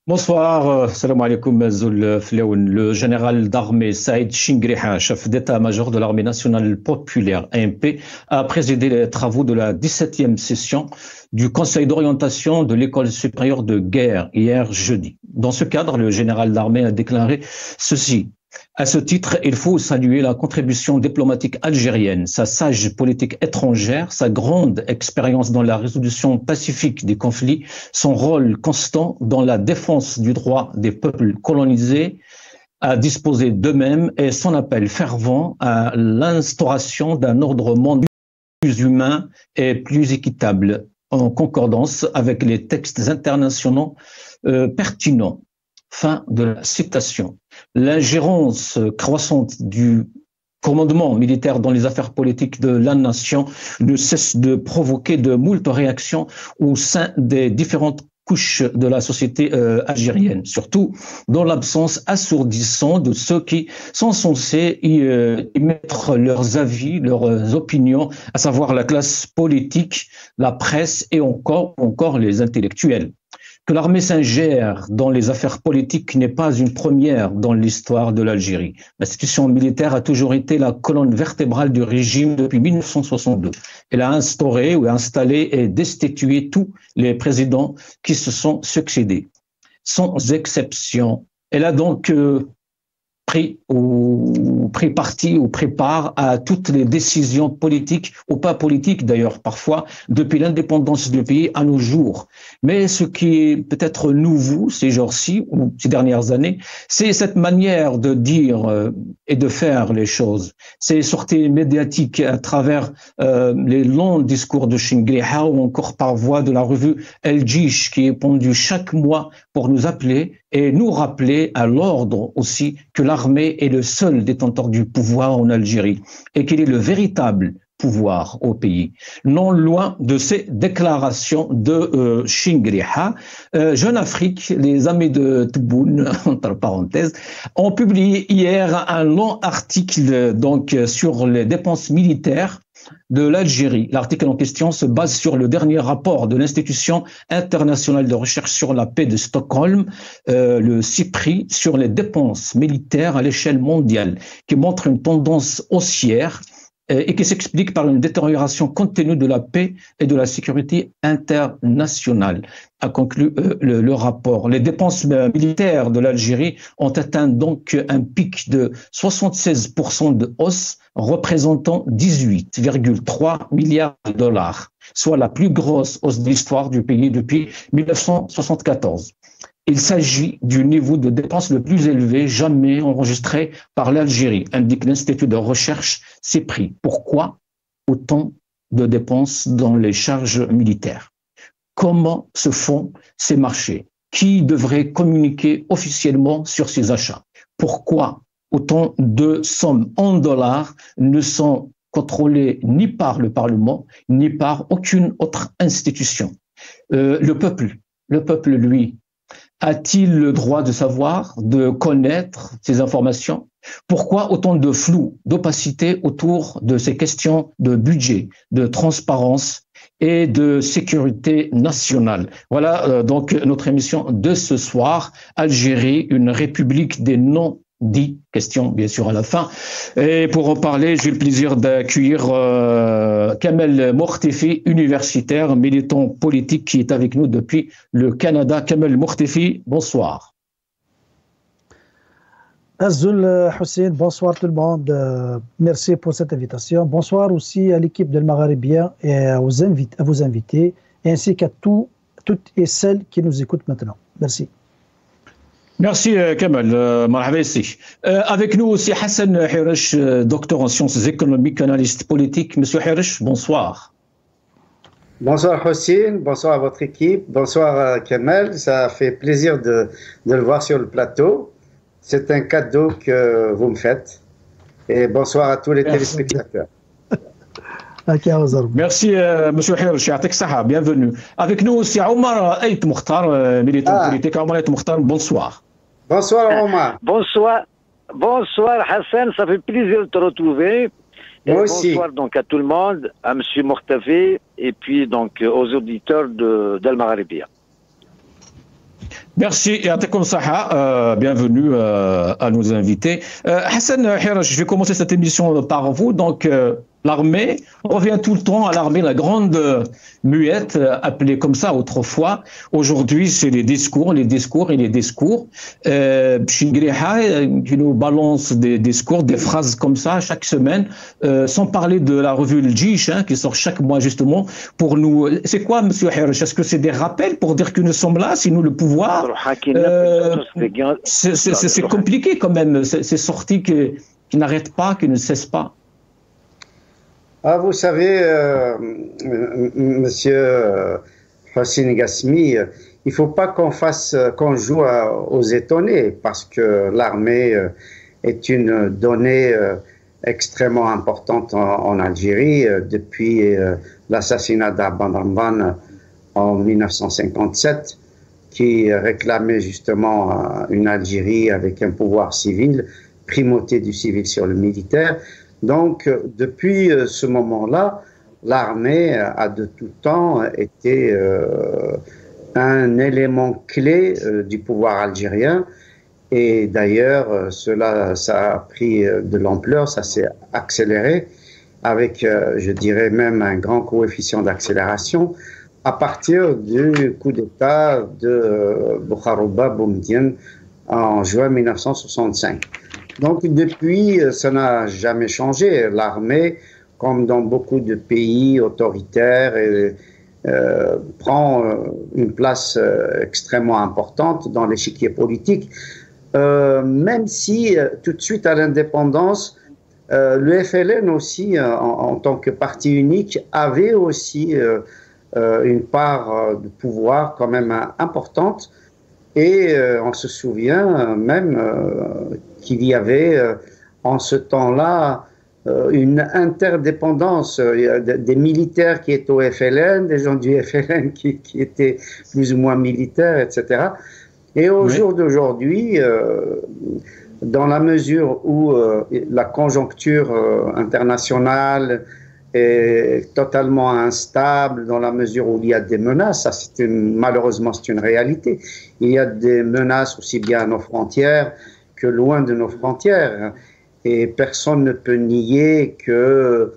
Bonsoir, salam alaikum, Zul Fleoun. Le général d'armée Saïd Chingriha, chef d'état-major de l'armée nationale populaire ANP, a présidé les travaux de la 17e session du Conseil d'orientation de l'École supérieure de guerre hier jeudi. Dans ce cadre, le général d'armée a déclaré ceci. À ce titre, il faut saluer la contribution diplomatique algérienne, sa sage politique étrangère, sa grande expérience dans la résolution pacifique des conflits, son rôle constant dans la défense du droit des peuples colonisés à disposer d'eux-mêmes et son appel fervent à l'instauration d'un ordre mondial plus humain et plus équitable, en concordance avec les textes internationaux pertinents. Fin de la citation. L'ingérence croissante du commandement militaire dans les affaires politiques de la nation ne cesse de provoquer de moultes réactions au sein des différentes couches de la société algérienne, surtout dans l'absence assourdissante de ceux qui sont censés y mettre leurs avis, leurs opinions, à savoir la classe politique, la presse et encore les intellectuels. Que l'armée s'ingère dans les affaires politiques n'est pas une première dans l'histoire de l'Algérie. L'institution militaire a toujours été la colonne vertébrale du régime depuis 1962. Elle a instauré ou installé et destitué tous les présidents qui se sont succédés, sans exception. Elle a donc pris parti ou pris part à toutes les décisions politiques, ou pas politiques d'ailleurs parfois, depuis l'indépendance du pays à nos jours. Mais ce qui est peut-être nouveau ces jours-ci ou ces dernières années, c'est cette manière de dire et de faire les choses. Ces sorties médiatiques à travers les longs discours de Chingriha ou encore par voie de la revue El Jish qui est pondue chaque mois pour nous appeler et nous rappeler à l'ordre aussi que l'armée est le seul détenteur du pouvoir en Algérie et qu'il est le véritable pouvoir au pays. Non loin de ces déclarations de Chingriha, Jeune Afrique, les amis de Tebboune, entre parenthèses, ont publié hier un long article donc sur les dépenses militaires de l'Algérie. L'article en question se base sur le dernier rapport de l'Institution internationale de recherche sur la paix de Stockholm, le CIPRI, sur les dépenses militaires à l'échelle mondiale, qui montre une tendance haussière et qui s'explique par une détérioration continue de la paix et de la sécurité internationale, a conclu le rapport. Les dépenses militaires de l'Algérie ont atteint donc un pic de 76% de hausse, représentant 18,3 milliards de dollars, soit la plus grosse hausse de l'histoire du pays depuis 1974. Il s'agit du niveau de dépenses le plus élevé jamais enregistré par l'Algérie, indique l'Institut de recherche CIPRI. Pourquoi autant de dépenses dans les charges militaires? Comment se font ces marchés? Qui devrait communiquer officiellement sur ces achats? Pourquoi autant de sommes en dollars ne sont contrôlées ni par le Parlement, ni par aucune autre institution? Le peuple, lui, a-t-il le droit de savoir, de connaître ces informations? Pourquoi autant de flou, d'opacité autour de ces questions de budget, de transparence et de sécurité nationale? Voilà donc notre émission de ce soir. Algérie, une république des non-dits. Question bien sûr à la fin. Et pour en parler, j'ai le plaisir d'accueillir Kamel Mortefi, universitaire, militant politique qui est avec nous depuis le Canada. Kamel Mortefi, bonsoir. Azul Hussein, bonsoir tout le monde. Merci pour cette invitation. Bonsoir aussi à l'équipe de Maghrébien et à vos invités, ainsi qu'à toutes et celles qui nous écoutent maintenant. Merci. Merci Kamel, marhaba ici. Avec nous aussi Hassan Hiresh, docteur en sciences économiques, analyste politique. Monsieur Hiresh, bonsoir. Bonsoir Hossein, bonsoir à votre équipe, bonsoir Kamel. Ça fait plaisir de le voir sur le plateau. C'est un cadeau que vous me faites. Et bonsoir à tous les téléspectateurs. Merci Monsieur Hiresh, bienvenue. Avec nous aussi Omar Ait Mokhtar, militant politique. Omar Ait Mokhtar, bonsoir. Bonsoir Omar. Bonsoir Hassan, ça fait plaisir de te retrouver. Moi aussi. Bonsoir donc à tout le monde, à Monsieur Mortefi et puis donc aux auditeurs d'Al Maghrébia. Merci et Atakom Saha, bienvenue à nos invités. Hassan Hiraj, je vais commencer cette émission par vous. Donc, l'armée, on revient tout le temps à l'armée, la grande muette, appelée comme ça autrefois. Aujourd'hui, c'est les discours. Pchingriha, qui nous balance des discours, des phrases comme ça chaque semaine, sans parler de la revue Le Jish, qui sort chaque mois justement pour nous. C'est quoi, Monsieur Hiraj? Est-ce que c'est des rappels pour dire que nous sommes là, si nous le pouvoir? C'est compliqué quand même, ces sorties qui n'arrêtent pas, qui ne cessent pas. Ah, vous savez, Monsieur Hossein Ghasmi, il ne faut pas qu'on joue aux étonnés, parce que l'armée est une donnée extrêmement importante en Algérie depuis l'assassinat d'Abdel en 1957, qui réclamait justement une Algérie avec un pouvoir civil, primauté du civil sur le militaire. Donc, depuis ce moment-là, l'armée a de tout temps été un élément clé du pouvoir algérien. Et d'ailleurs, ça a pris de l'ampleur, ça s'est accéléré avec, je dirais même, un grand coefficient d'accélération à partir du coup d'État de Bouharouba Boumediene en juin 1965. Donc depuis, ça n'a jamais changé. L'armée, comme dans beaucoup de pays autoritaires, prend une place extrêmement importante dans l'échiquier politique, même si tout de suite à l'indépendance, le FLN aussi, en tant que parti unique, avait aussi une part de pouvoir quand même importante. Et on se souvient même qu'il y avait en ce temps-là une interdépendance. Il y a des militaires qui étaient au FLN, des gens du FLN qui étaient plus ou moins militaires, etc. Et au jour d'aujourd'hui, dans la mesure où la conjoncture internationale est totalement instable, dans la mesure où il y a des menaces, ça malheureusement c'est une réalité. Il y a des menaces aussi bien à nos frontières que loin de nos frontières. Et personne ne peut nier que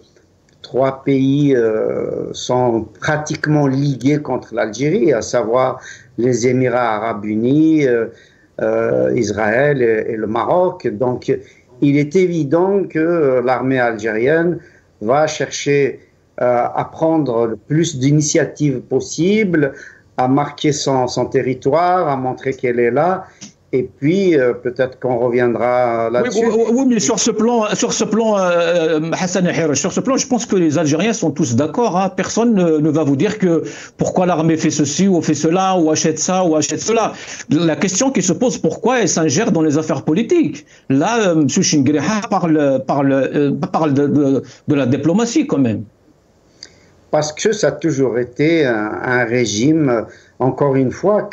3 pays sont pratiquement ligués contre l'Algérie, à savoir les Émirats arabes unis, Israël et le Maroc. Donc il est évident que l'armée algérienne va chercher à prendre le plus d'initiatives possibles, à marquer son territoire, à montrer qu'elle est là. Et puis, peut-être qu'on reviendra là-dessus. Oui, mais sur ce plan, Hassan Hiraj, sur ce plan, je pense que les Algériens sont tous d'accord. Personne ne va vous dire que pourquoi l'armée fait ceci ou fait cela, ou achète ça ou achète cela. La question qui se pose, pourquoi elle s'ingère dans les affaires politiques? Là, M. Pchingriha parle de la diplomatie quand même. Parce que ça a toujours été un régime, encore une fois,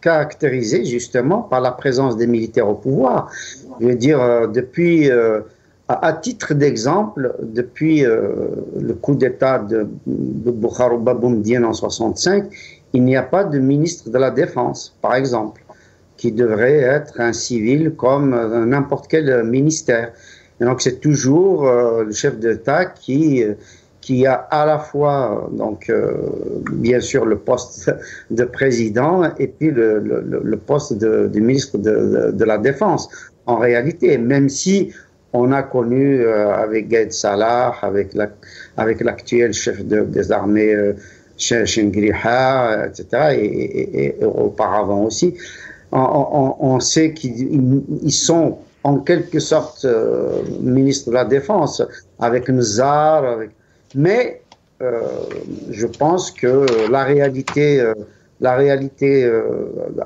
caractérisé justement par la présence des militaires au pouvoir. Je veux dire, depuis, à titre d'exemple, depuis le coup d'État de Bouharouba Boumediene en 1965, il n'y a pas de ministre de la Défense, par exemple, qui devrait être un civil comme n'importe quel ministère. Et donc c'est toujours le chef d'État qui a à la fois, donc, bien sûr, le poste de président et puis le poste de ministre de la Défense. En réalité, même si on a connu avec Gaïd Salah, avec l'actuel chef des armées, Pchingriha, etc., et auparavant aussi, on sait qu'ils sont en quelque sorte ministres de la Défense, avec Nzar, mais je pense que la réalité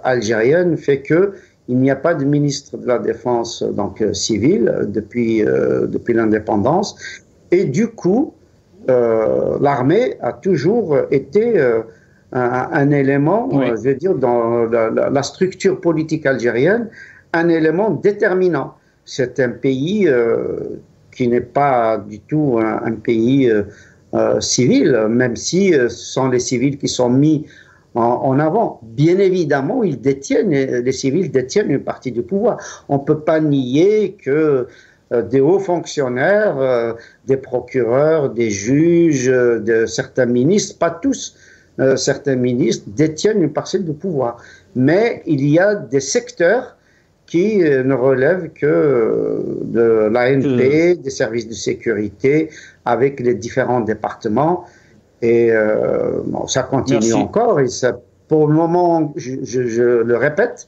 algérienne fait que il n'y a pas de ministre de la Défense donc civil depuis l'indépendance, et du coup l'armée a toujours été un élément, je veux dire, dans la structure politique algérienne, un élément déterminant. C'est un pays qui n'est pas du tout un pays civil, même si ce sont les civils qui sont mis en avant. Bien évidemment, les civils détiennent une partie du pouvoir. On ne peut pas nier que des hauts fonctionnaires, des procureurs, des juges, de certains ministres, pas tous, certains ministres détiennent une parcelle du pouvoir. Mais il y a des secteurs qui ne relèvent que de l'ANP, des services de sécurité, avec les différents départements. Et bon, ça continue encore. Et ça, pour le moment, je le répète,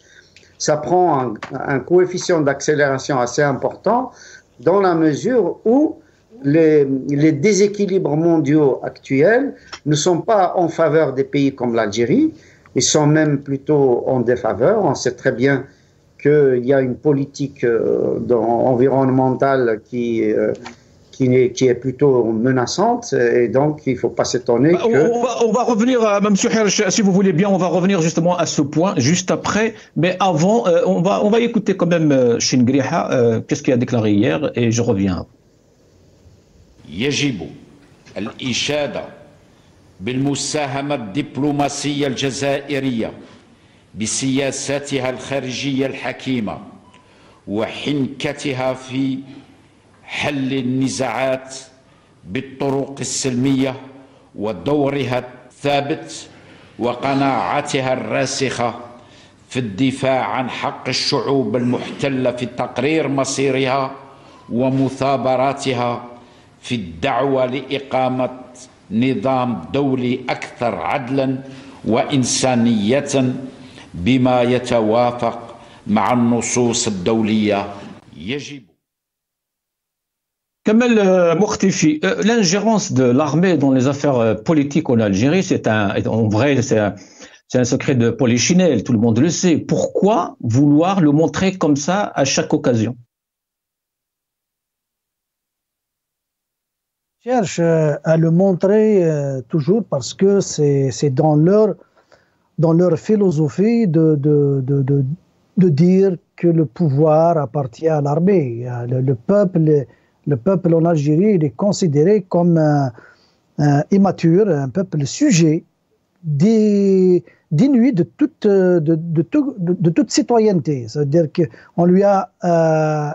ça prend un coefficient d'accélération assez important dans la mesure où les déséquilibres mondiaux actuels ne sont pas en faveur des pays comme l'Algérie, ils sont même plutôt en défaveur. On sait très bien qu'il y a une politique environnementale qui est plutôt menaçante, et donc il ne faut pas s'étonner que... On va revenir, Mme Hirsch, si vous voulez bien, on va revenir justement à ce point juste après, mais avant, on va écouter quand même Shingriha, qu'est-ce qu'il a déclaré hier, et je reviens. يجب الإشادة بالمساهمة الدبلوماسية الجزائرية بسياساتها الخارجية الحكيمة وحنكتها في حل النزاعات بالطرق السلمية ودورها الثابت وقناعتها الراسخة في الدفاع عن حق الشعوب المحتلة في تقرير مصيرها ومثابراتها في الدعوة لإقامة نظام دولي أكثر عدلا وإنسانية بما يتوافق مع النصوص الدولية. يجب Kamel Mokhtifi, l'ingérence de l'armée dans les affaires politiques en Algérie, en vrai, c'est un secret de polichinelle, tout le monde le sait. Pourquoi vouloir le montrer comme ça à chaque occasion? Cherche à le montrer toujours parce que c'est dans leur philosophie de dire que le pouvoir appartient à l'armée. Le peuple en Algérie, il est considéré comme immature, un peuple sujet, dénué de toute citoyenneté. C'est-à-dire qu'on lui a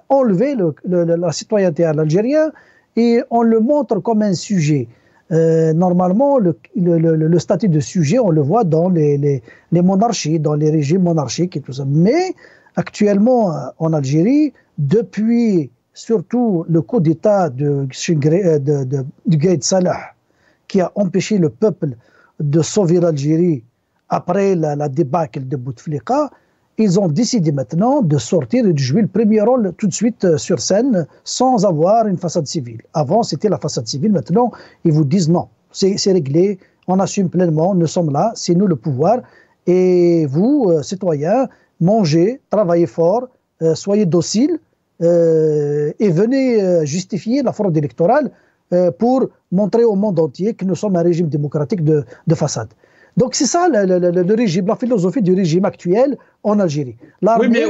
enlevé la citoyenneté à l'Algérien et on le montre comme un sujet. Normalement, le statut de sujet, on le voit dans les monarchies, dans les régimes monarchiques et tout ça. Mais actuellement, en Algérie, depuis surtout le coup d'État du Gaïd Salah, qui a empêché le peuple de sauver l'Algérie après la débâcle de Bouteflika, ils ont décidé maintenant de sortir et de jouer le premier rôle tout de suite sur scène sans avoir une façade civile. Avant, c'était la façade civile. Maintenant, ils vous disent non, c'est réglé, on assume pleinement, nous sommes là, c'est nous le pouvoir. Et vous, citoyens, mangez, travaillez fort, soyez dociles et venez justifier la fraude électorale pour montrer au monde entier que nous sommes un régime démocratique de façade. Donc c'est ça le régime, la philosophie du régime actuel en Algérie. Oui, mais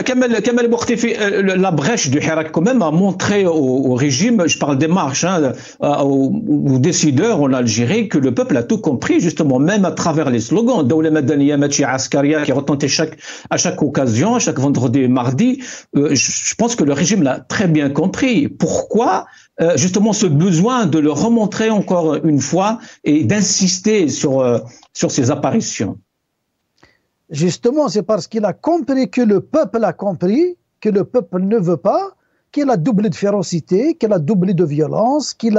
Kamel Mokhtifi, la brèche du Hirak quand même a montré au régime, je parle des marches, aux décideurs en Algérie, que le peuple a tout compris, justement, même à travers les slogans Dawla Madaniya Machi Askaria qui retentait à chaque occasion, chaque vendredi et mardi. Je pense que le régime l'a très bien compris. Pourquoi justement ce besoin de le remontrer encore une fois et d'insister sur ces apparitions? Justement, c'est parce qu'il a compris que le peuple a compris, que le peuple ne veut pas, qu'il a doublé de férocité, qu'il a doublé de violence, qu'il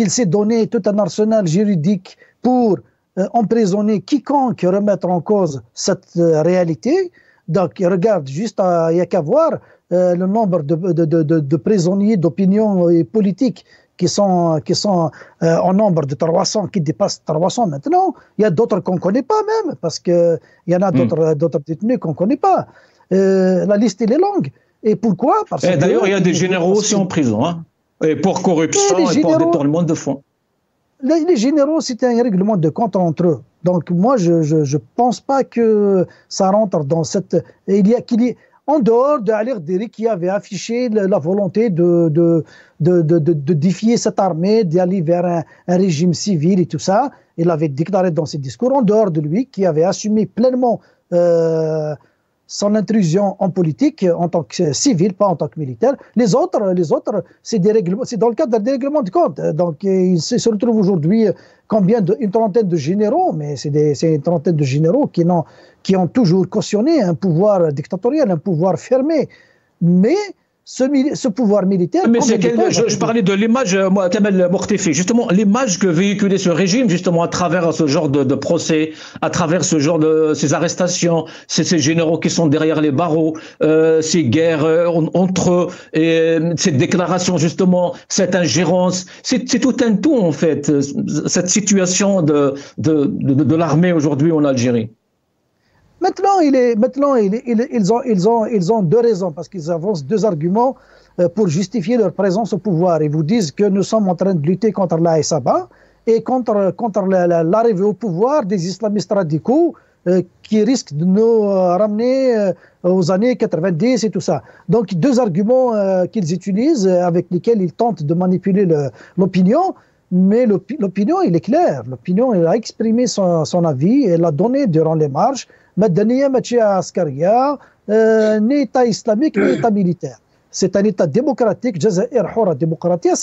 s'est donné tout un arsenal juridique pour emprisonner quiconque remettre en cause cette réalité. Donc, regarde, juste il n'y a qu'à voir le nombre de prisonniers d'opinion et politiques qui sont en nombre de 300, qui dépassent 300 maintenant. Il y a d'autres qu'on ne connaît pas même, parce qu'il y en a d'autres détenus qu'on ne connaît pas. La liste, elle est longue. Et pourquoi? D'ailleurs, il y a des généraux aussi en prison, hein, et pour corruption et pour détournement de fonds. Les généraux, c'était un règlement de compte entre eux. Donc moi, je ne pense pas que ça rentre dans cette... en dehors d'Ali Ghadiri qui avait affiché la volonté de défier cette armée, d'aller vers un régime civil et tout ça. Il avait déclaré dans ses discours, en dehors de lui, qui avait assumé pleinement son intrusion en politique en tant que civil, pas en tant que militaire. Les autres, c'est dans le cadre d'un dérèglement de compte. Donc, il se retrouve aujourd'hui une trentaine de généraux, mais c'est une trentaine de généraux qui ont toujours cautionné un pouvoir dictatorial, un pouvoir fermé. Mais ce pouvoir militaire... Mais je parlais de l'image, moi, Kamel Mortefi, justement, l'image que véhiculait ce régime, justement, à travers ce genre de procès, à travers ce genre ces arrestations, ces généraux qui sont derrière les barreaux, ces guerres entre eux, et ces déclarations, justement, cette ingérence, c'est tout un tout, en fait, cette situation de l'armée aujourd'hui en Algérie. Maintenant, ils ont deux raisons, parce qu'ils avancent deux arguments pour justifier leur présence au pouvoir. Ils vous disent que nous sommes en train de lutter contre la Haït-Saба et contre l'arrivée au pouvoir des islamistes radicaux qui risquent de nous ramener aux années 90 et tout ça. Donc, deux arguments qu'ils utilisent, avec lesquels ils tentent de manipuler l'opinion. Mais l'opinion, il est clair. L'opinion, elle a exprimé son avis, elle l'a donné durant les marches. Madaniya Machia Askaria, ni État islamique, ni État militaire. C'est un État démocratique, Jazair Hora démocratique.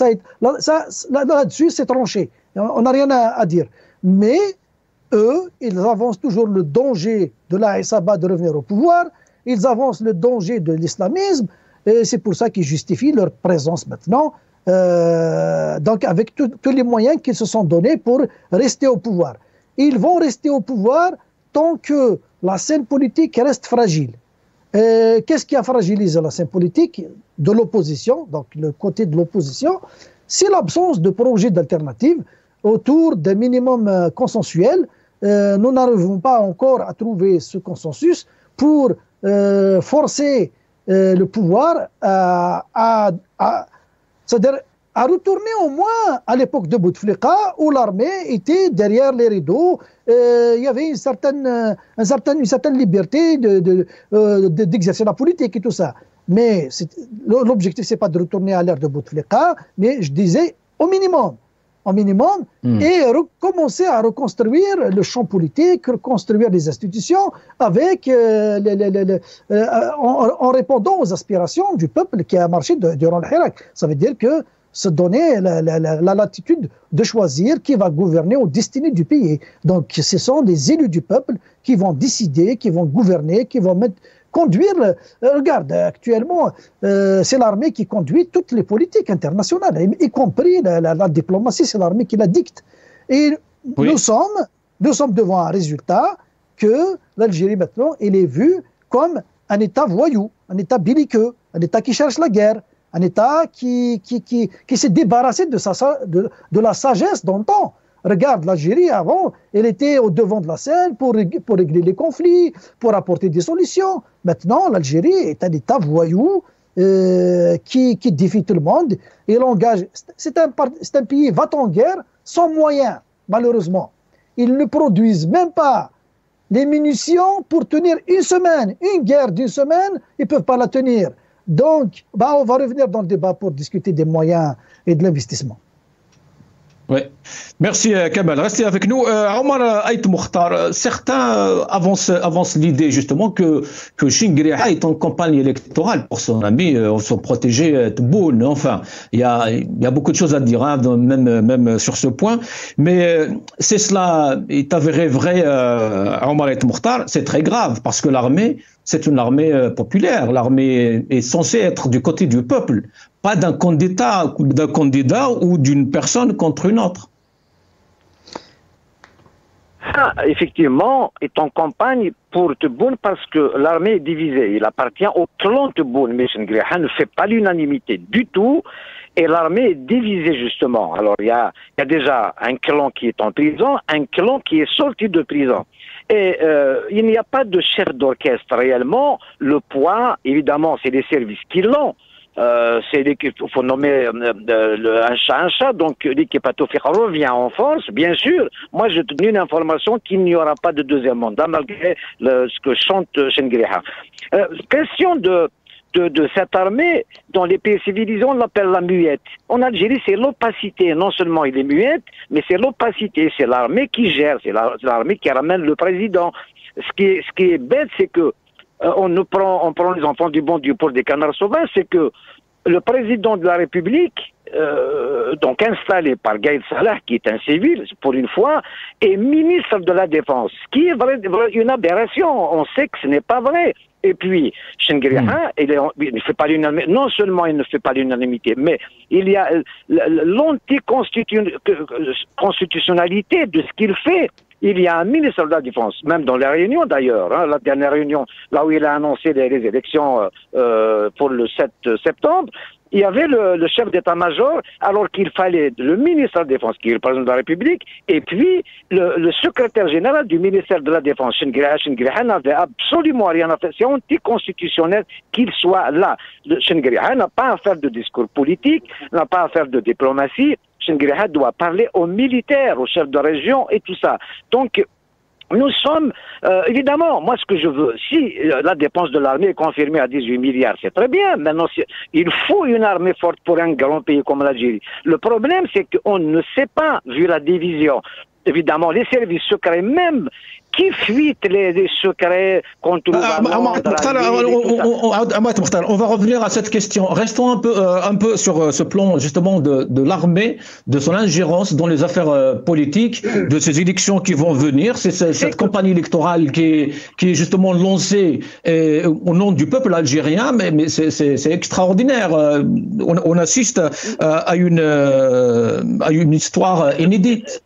Là-dessus, c'est tranché. On n'a rien à dire. Mais eux, ils avancent toujours le danger de la Haït-Saба de revenir au pouvoir. Ils avancent le danger de l'islamisme. Et c'est pour ça qu'ils justifient leur présence maintenant. Donc, avec tous les moyens qu'ils se sont donnés pour rester au pouvoir. Ils vont rester au pouvoir tant que la scène politique reste fragile. Qu'est-ce qui a fragilisé la scène politique de l'opposition, donc le côté de l'opposition? C'est l'absence de projet d'alternative autour d'un minimum consensuel. Nous n'arrivons pas encore à trouver ce consensus pour forcer le pouvoir c'est-à-dire à retourner au moins à l'époque de Bouteflika où l'armée était derrière les rideaux. Il y avait une certaine liberté d'exercer la politique et tout ça. Mais l'objectif, c'est pas de retourner à l'ère de Bouteflika, mais je disais au minimum, et recommencer à reconstruire le champ politique, reconstruire les institutions avec en répondant aux aspirations du peuple qui a marché durant le Hirak. Ça veut dire que se donner la latitude de choisir qui va gouverner aux destinées du pays. Donc ce sont les élus du peuple qui vont décider, qui vont gouverner, qui vont conduire. Regarde, actuellement, c'est l'armée qui conduit toutes les politiques internationales, y compris la diplomatie, c'est l'armée qui la dicte. Et oui, nous sommes devant un résultat que l'Algérie maintenant, elle est vue comme un État voyou, un État belliqueux, un État qui cherche la guerre, un État qui s'est débarrassé de la sagesse d'antan. Regarde, l'Algérie, avant, elle était au devant de la scène pour régler les conflits, pour apporter des solutions. Maintenant, l'Algérie est un État voyou qui défie tout le monde. Et l'engage. C'est un pays va-t-en-guerre sans moyens, malheureusement. Ils ne produisent même pas les munitions pour tenir une semaine. Une guerre d'une semaine, ils ne peuvent pas la tenir. Donc, on va revenir dans le débat pour discuter des moyens et de l'investissement. Oui, merci Kamel. Restez avec nous. Omar Aït Mokhtar, certains avancent l'idée justement que Chinguiréha est en campagne électorale pour son ami, son protégé Tebboune. Enfin, il y a beaucoup de choses à dire, hein, même sur ce point. Mais c'est cela est avéré vrai, Omar Aït Mokhtar, c'est très grave parce que l'armée, c'est une armée populaire. L'armée est censée être du côté du peuple, pas d'un candidat ou d'une personne contre une autre. Ça, effectivement, est en campagne pour Tebboune parce que l'armée est divisée. Il appartient au clan Tebboune, mais Chinguiréha ne fait pas l'unanimité du tout. Et l'armée est divisée, justement. Alors, il y a déjà un clan qui est en prison, un clan qui est sorti de prison. Et il n'y a pas de chef d'orchestre réellement. Le poids, évidemment, c'est les services qui l'ont. c'est l'équipe, il faut nommer un chat, donc l'équipe Atofiq revient en force, bien sûr. Moi, j'ai tenu une information qu'il n'y aura pas de deuxième mandat, malgré ce que chante Chengriha. Question de cette armée, dans les pays civilisés, on l'appelle la muette. En Algérie, c'est l'opacité. Non seulement il est muette, mais c'est l'opacité. C'est l'armée qui gère, c'est l'armée qui ramène le président. Ce qui est bête, c'est que on prend les enfants du bon Dieu pour des canards sauvages, c'est que le président de la République, donc installé par Gaïd Salah, qui est un civil, pour une fois, est ministre de la Défense. Ce qui est vrai, une aberration. On sait que ce n'est pas vrai. Et puis, Chengriha, il ne fait pas l'unanimité. Non seulement il ne fait pas l'unanimité, mais il y a l'anticonstitutionnalité de ce qu'il fait. Il y a un ministre de la Défense, même dans les réunions d'ailleurs, hein, la dernière réunion, là où il a annoncé les élections pour le 7 septembre, il y avait le chef d'état-major, alors qu'il fallait le ministre de la Défense, qui est le président de la République, et puis le secrétaire général du ministère de la Défense, Chengriha n'avait absolument rien à faire. C'est anticonstitutionnel qu'il soit là. Chengriha n'a pas à faire de discours politique, n'a pas à faire de diplomatie. Chengriha doit parler aux militaires, aux chefs de région et tout ça. Donc, nous sommes, évidemment, moi ce que je veux, si la dépense de l'armée est confirmée à 18 milliards, c'est très bien. Maintenant, il faut une armée forte pour un grand pays comme l'Algérie. Le problème, c'est qu'on ne sait pas, vu la division, évidemment, les services secrets même, qui fuitent les secrets qu'on trouve on va revenir à cette question. Restons un peu sur ce plan justement de l'armée, de son ingérence dans les affaires politiques, de ces élections qui vont venir. C'est cette campagne électorale qui est justement lancée au nom du peuple algérien, mais c'est extraordinaire. On assiste à une histoire inédite.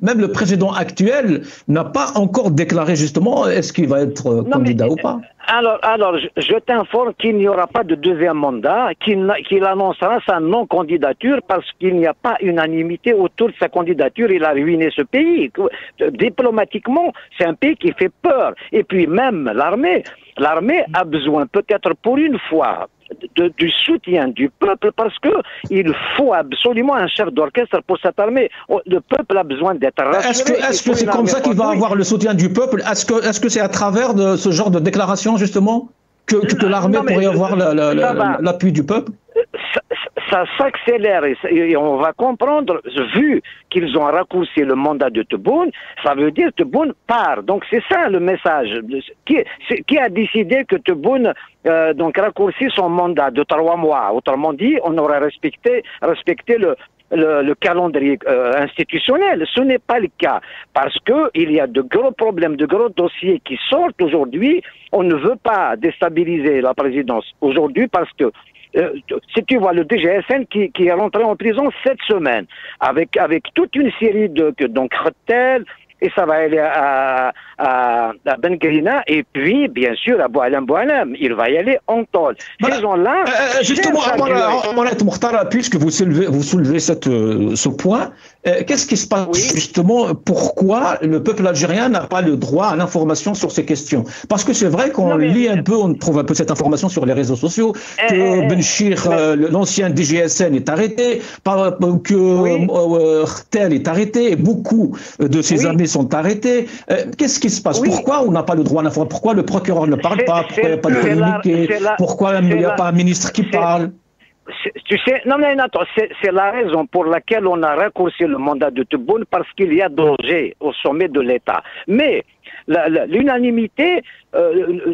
Même le président actuel n'a pas encore déclaré justement est-ce qu'il va être candidat ou pas. Alors, je t'informe qu'il n'y aura pas de deuxième mandat, qu'il annoncera sa non-candidature parce qu'il n'y a pas unanimité autour de sa candidature. Il a ruiné ce pays. Diplomatiquement, c'est un pays qui fait peur. Et puis même l'armée a besoin peut-être pour une fois du soutien du peuple parce que il faut absolument un chef d'orchestre pour cette armée. Le peuple a besoin d'être rassuré. Est-ce que c'est comme ça qu'il va avoir le soutien du peuple? Est-ce que c'est à travers de ce genre de déclaration justement que l'armée pourrait avoir l'appui du peuple? Ça s'accélère et on va comprendre, vu qu'ils ont raccourci le mandat de Tebboune, ça veut dire que Tebboune part. Donc c'est ça le message. Qui a décidé que Tebboune donc raccourcit son mandat de 3 mois? Autrement dit, on aurait respecté le calendrier institutionnel. Ce n'est pas le cas parce que il y a de gros problèmes, de gros dossiers qui sortent aujourd'hui. On ne veut pas déstabiliser la présidence aujourd'hui parce que si tu vois le DGSN qui est rentré en prison cette semaine avec toute une série de cartels, et ça va aller à Ben Grina, et puis, bien sûr, à Boualem, il va y aller en tôle. Ces gens-là... justement, Amanat Moukhtar, puisque vous soulevez ce point, qu'est-ce qui se passe justement? Pourquoi le peuple algérien n'a pas le droit à l'information sur ces questions? Parce que c'est vrai qu'on lit un peu, on trouve un peu cette information sur les réseaux sociaux, que Benchir, l'ancien DGSN, est arrêté, que Khtel est arrêté, et beaucoup de ses amis sont arrêtés. Qu'est-ce qui se passe? Pourquoi on n'a pas le droit à l'information? Pourquoi le procureur ne parle pas? Pourquoi il n'y a pas de communiqué? Pourquoi il n'y a pas un ministre qui parle? Tu sais, non mais attends, c'est la raison pour laquelle on a raccourci le mandat de Tebboune, parce qu'il y a danger au sommet de l'État. Mais l'unanimité,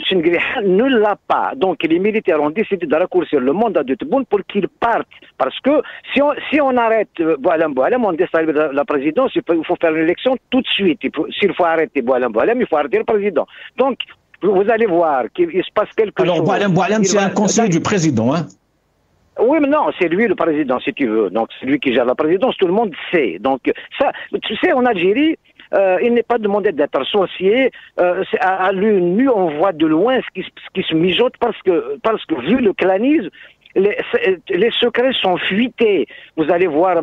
Chengriha ne l'a pas. Donc les militaires ont décidé de raccourcir le mandat de Tebboune pour qu'il parte. Parce que si on arrête Boualem, on déstabilise la présidence, il faut faire une élection tout de suite. S'il faut arrêter Boualem, il faut arrêter le président. Donc vous allez voir qu'il se passe quelque chose. Alors Boualem, c'est un conseiller du président, hein? Oui, mais non, c'est lui le président, si tu veux. Donc, c'est lui qui gère la présidence, tout le monde sait. Donc, ça, tu sais, en Algérie, il n'est pas demandé d'être associé. À l'œil nu, on voit de loin ce qui se mijote parce que vu le clanisme, les secrets sont fuités. Vous allez voir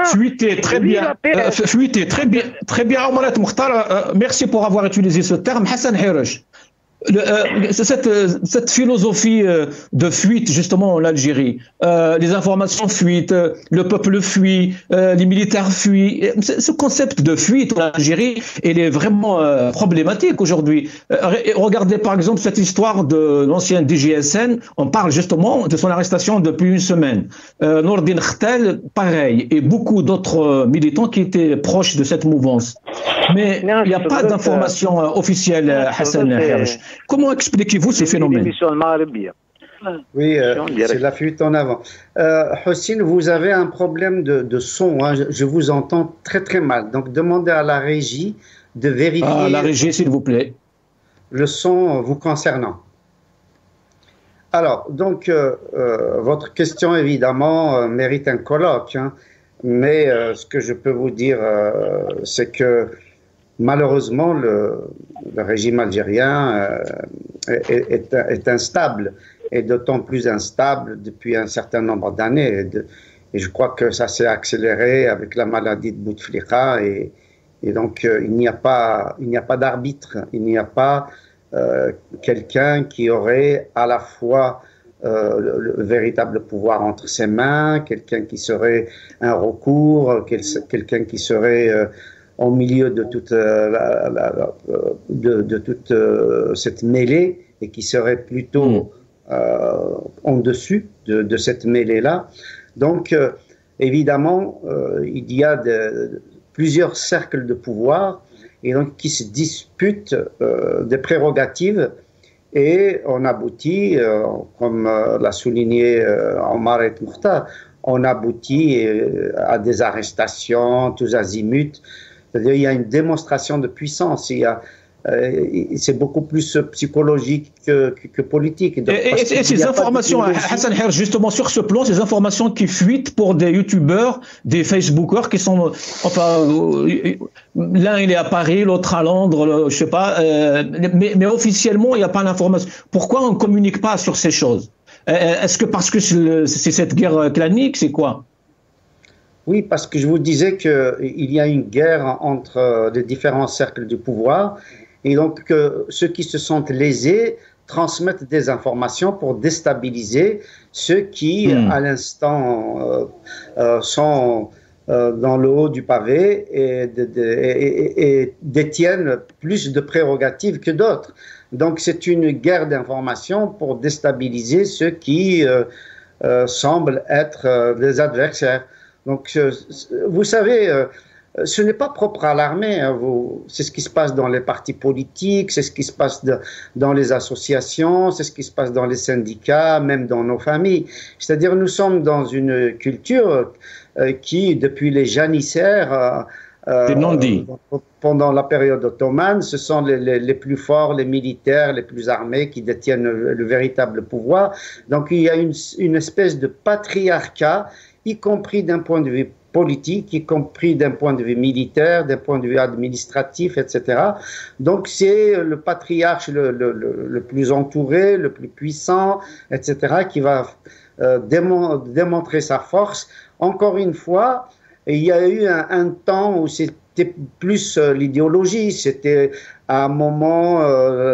fuité, très bien. Fuité, très bien. Très bien, Omar Mokhtar. Merci pour avoir utilisé ce terme. Hassan Hirosh. Cette philosophie de fuite justement en Algérie, les informations fuitent, le peuple fuit, les militaires fuient. Ce concept de fuite en Algérie, il est vraiment problématique aujourd'hui. Regardez par exemple cette histoire de l'ancien DGSN. On parle justement de son arrestation depuis une semaine. Nourdine Khtel, pareil, et beaucoup d'autres militants qui étaient proches de cette mouvance. Mais il n'y a pas d'information officielle, Hassan Hirosh. Comment expliquez-vous ces phénomènes? Oui, c'est la fuite en avant. Hossein, vous avez un problème de son. Hein. Je vous entends très très mal. Donc demandez à la régie de vérifier. Ah, la régie, s'il vous plaît. Le son vous concernant. Alors, donc, votre question, évidemment, mérite un colloque. Hein. Mais ce que je peux vous dire, c'est que malheureusement, le régime algérien est instable, et d'autant plus instable depuis un certain nombre d'années. Et je crois que ça s'est accéléré avec la maladie de Bouteflika. Et donc, il n'y a pas d'arbitre, il n'y a pas quelqu'un qui aurait à la fois le véritable pouvoir entre ses mains, quelqu'un qui serait un recours, quelqu'un qui serait au milieu de toute, cette mêlée et qui serait plutôt en dessus de cette mêlée-là. Donc, évidemment, il y a plusieurs cercles de pouvoir et donc qui se disputent des prérogatives et on aboutit, comme l'a souligné Omar Mokhtar, on aboutit à des arrestations tous azimuts. C'est-à-dire il y a une démonstration de puissance. C'est beaucoup plus psychologique que politique. Donc, et ces informations, Hassan Hirosh, justement sur ce plan, ces informations qui fuitent pour des youtubeurs, des facebookers qui sont, enfin, l'un il est à Paris, l'autre à Londres, je sais pas, mais officiellement il n'y a pas d'information. Pourquoi on ne communique pas sur ces choses? Est-ce que parce que c'est cette guerre clanique, c'est quoi? Oui, parce que je vous disais qu'il y a une guerre entre les différents cercles du pouvoir. Et donc, ceux qui se sentent lésés transmettent des informations pour déstabiliser ceux qui, à l'instant, sont dans le haut du pavé et détiennent plus de prérogatives que d'autres. Donc, c'est une guerre d'information pour déstabiliser ceux qui semblent être des adversaires. Donc, vous savez, ce n'est pas propre à l'armée. Hein, c'est ce qui se passe dans les partis politiques, c'est ce qui se passe dans les associations, c'est ce qui se passe dans les syndicats, même dans nos familles. C'est-à-dire, nous sommes dans une culture qui, depuis les janissaires, pendant la période ottomane, ce sont les plus forts, les militaires, les plus armés qui détiennent le véritable pouvoir. Donc, il y a une espèce de patriarcat, y compris d'un point de vue politique, y compris d'un point de vue militaire, d'un point de vue administratif, etc. Donc c'est le patriarche le plus entouré, le plus puissant, etc., qui va démontrer sa force. Encore une fois, il y a eu un temps où c'était plus l'idéologie, c'était à un moment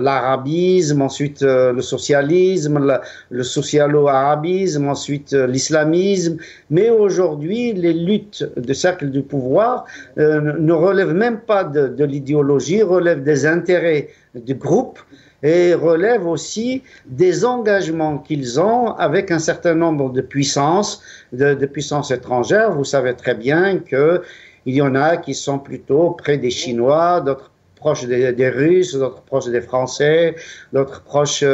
l'arabisme, ensuite le socialisme, le socialo-arabisme, ensuite l'islamisme. Mais aujourd'hui, les luttes de cercle du pouvoir ne relèvent même pas de l'idéologie, relèvent des intérêts du groupe et relèvent aussi des engagements qu'ils ont avec un certain nombre de puissances, de puissances étrangères. Vous savez très bien qu'il y en a qui sont plutôt près des Chinois, d'autres proches des Russes, d'autres proches des Français, d'autres proches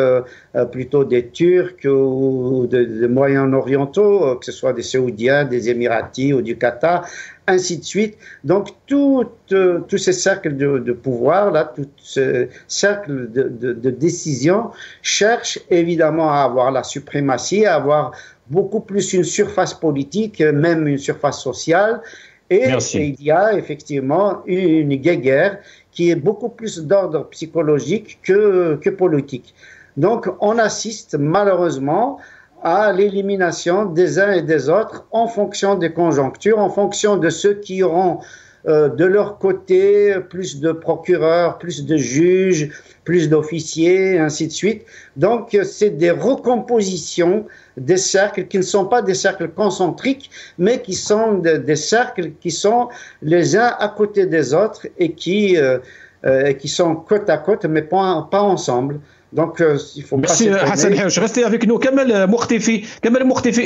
plutôt des Turcs ou des Moyen-Orientaux, que ce soit des Saoudiens, des Émiratis ou du Qatar, ainsi de suite. Donc, tous ces cercles de pouvoir, là, tous ces cercles de décision cherchent évidemment à avoir la suprématie, à avoir beaucoup plus une surface politique, même une surface sociale. Et il y a effectivement une guerre qui est beaucoup plus d'ordre psychologique que politique. Donc, on assiste malheureusement à l'élimination des uns et des autres en fonction des conjonctures, en fonction de ceux qui auront de leur côté plus de procureurs, plus de juges, plus d'officiers, ainsi de suite. Donc, c'est des recompositions des cercles qui ne sont pas des cercles concentriques, mais qui sont des cercles qui sont les uns à côté des autres et qui sont côte à côte, mais pas ensemble. Donc, il faut pas s'étonner. Merci Hassan Haj. Restez avec nous. Kamal Moukhtefi,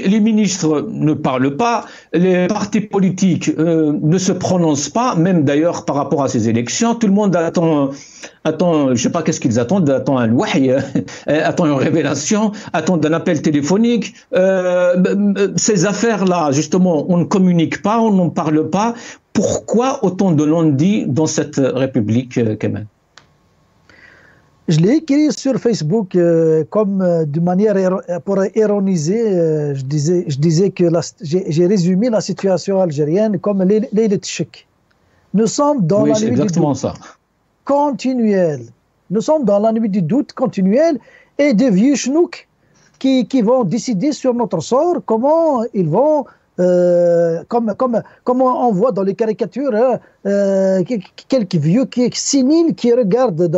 les ministres ne parlent pas, les partis politiques ne se prononcent pas, même d'ailleurs par rapport à ces élections. Tout le monde attend, je ne sais pas qu'est-ce qu'ils attendent, attend un wahy, attend une révélation, attend un appel téléphonique. Ces affaires-là, justement, on ne communique pas, on n'en parle pas. Pourquoi autant de non-dits dans cette République, Kamal? Je l'ai écrit sur Facebook comme de manière pour ironiser. Je disais que j'ai résumé la situation algérienne comme les tchèques. Nous sommes dans la nuit du doute continuel. Nous sommes dans la nuit du doute continuel et des vieux chnouks qui vont décider sur notre sort, comment ils vont, comme on voit dans les caricatures, quelques vieux séniles qui regardent